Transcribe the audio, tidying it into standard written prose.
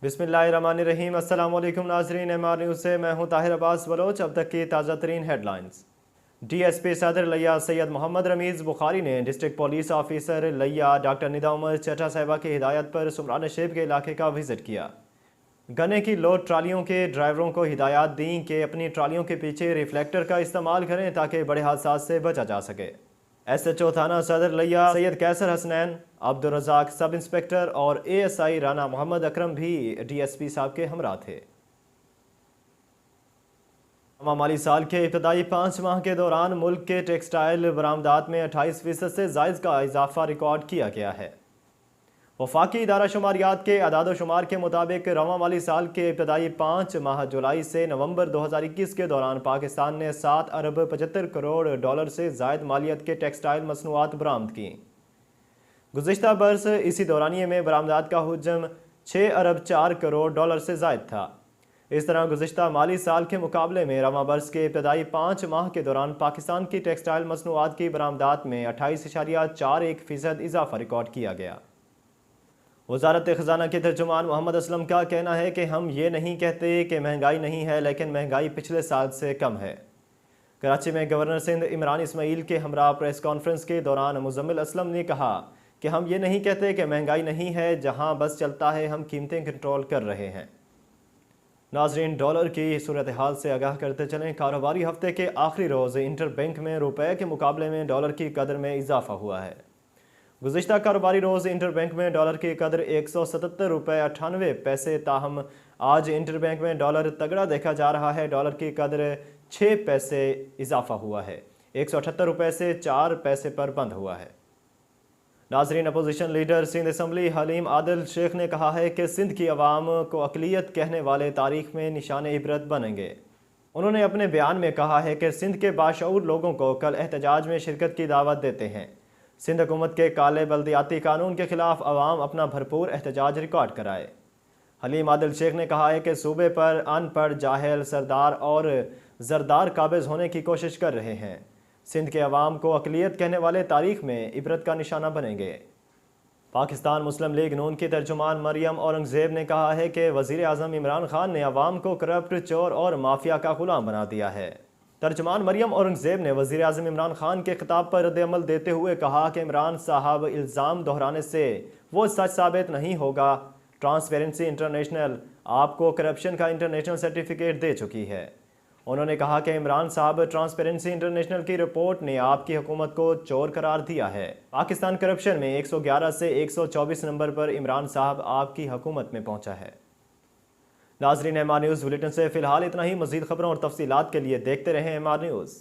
बिस्मिल्लाहिर्रहमानिर्रहीम। अस्सलाम वालेकुम नाज़रीन, एमआर न्यूज़ से मैं हूं ताहिर अब्बास बलोच। अब तक की ताज़ा तरीन हेडलाइंस। DSP सदर लिया सैयद मोहम्मद रमीज़ बुखारी ने डिस्ट्रिक्ट पुलिस ऑफिसर लिया डॉक्टर निदा उमर चटा साहिबा की हिदायत पर सुमरान शेब के इलाके का विज़िट किया। गन्ने की लोड ट्रालियों के ड्राइवरों को हिदायत दी कि अपनी ट्रालियों के पीछे रिफ्लेक्टर का इस्तेमाल करें ताकि बड़े हादसा से बचा जा सके। SHO थाना सदर लिया सैयद कैसर हसनैन, अब्दुल रज़ाक सब इंस्पेक्टर और ASI राना मोहम्मद अकरम भी DSP साहब के हमरा थे। नवा माली साल के इब्तदाई 5 माह के दौरान मुल्क के टेक्सटाइल बरामदात में 28% से ज़ायद का इजाफा रिकॉर्ड किया गया है। वफाकी इदारा शुमारियात के अदाद शुमार के मुताबिक रवा माली साल के इब्तदाई 5 माह जुलाई से नवंबर 2021 के दौरान पाकिस्तान ने 7 अरब 75 करोड़ डॉलर से ज़ायद मालियत के टेक्सटाइल मसनूआत बरामद की। गुज़िश्ता बरस इसी दौरानिए में बरामदात का हुज्म 6 अरब 4 करोड़ डॉलर से ज़ायद था। इस तरह गुज़िश्ता माली साल के मुकाबले में रवा बरस के इब्तदाई 5 माह के दौरान पाकिस्तान की टेक्सटाइल मसनूआत की बरामदात में 28.41% इजाफा रिकॉर्ड किया गया। वज़ारत ख़ज़ाना के तर्जुमान मोहम्मद असलम का कहना है कि हम ये नहीं कहते कि महंगाई नहीं है, लेकिन महंगाई पिछले साल से कम है। कराची में गवर्नर सिंध इमरान इस्माइल के हमरा प्रेस कॉन्फ्रेंस के दौरान मुजम्मिल असलम ने कहा कि हम ये नहीं कहते कि महंगाई नहीं है, जहां बस चलता है हम कीमतें कंट्रोल कर रहे हैं। नाजरीन, डॉलर की सूरत हाल से आगाह करते चलें। कारोबारी हफ्ते के आखिरी रोज़ इंटर बैंक में रुपए के मुकाबले में डॉलर की कदर में इजाफा हुआ है। गुज़िश्ता कारोबारी रोज़ इंटर बैंक में डॉलर की कदर 177 रुपये 98 पैसे, ताहम आज इंटर बैंक में डॉलर तगड़ा देखा जा रहा है। डॉलर की कदर 6 पैसे इजाफा हुआ है, 178 रुपये से 4 पैसे पर बंद हुआ है। नाजरीन, opposition leader Sindh assembly Haleem Adil Sheikh ने कहा है कि सिंध की अवाम को अक़लियत कहने वाले तारीख में निशान इबरत बनेंगे। उन्होंने अपने बयान में कहा है कि सिंध के बाशऊर लोगों को कल एहतजाज में शिरकत की दावत देते हैं। सिंध हुकूमत के काले बल्दियाती कानून के खिलाफ अवाम अपना भरपूर एहतजाज रिकॉर्ड कराए। हलीम आदिल शेख ने कहा है कि सूबे पर अनपढ़, जाहिल, सरदार और जरदार काबिज होने की कोशिश कर रहे हैं। सिंध के अवाम को अक़लियत कहने वाले तारीख में इबरत का निशाना बनेंगे। पाकिस्तान मुस्लिम लीग नून की तर्जुमान मरियम औरंगज़ेब ने कहा है कि वज़ीर आज़म इमरान खान ने अवाम को करप्ट, चोर और माफिया का गुलाम बना दिया है। तर्जुमान मरियम औरंगज़ेब ने वज़ीर आज़म इमरान खान के खिताब पर रद्द-ए-अमल देते हुए कहा कि इमरान साहब इल्ज़ाम दोहराने से वो सच साबित नहीं होगा। ट्रांसपेरेंसी इंटरनेशनल आपको करप्शन का इंटरनेशनल सर्टिफिकेट दे चुकी है। उन्होंने कहा कि इमरान साहब ट्रांसपेरेंसी इंटरनेशनल की रिपोर्ट ने आपकी हुकूमत को चोर करार दिया है। पाकिस्तान करप्शन में 111 से 124 नंबर पर इमरान साहब आपकी हुकूमत में पहुंचा है। नाजरीन, एमआर न्यूज़ बुलेटिन से फ़िलहाल इतना ही। मज़ीद खबरों और तफसीलात के लिए देखते रहें एमआर न्यूज़।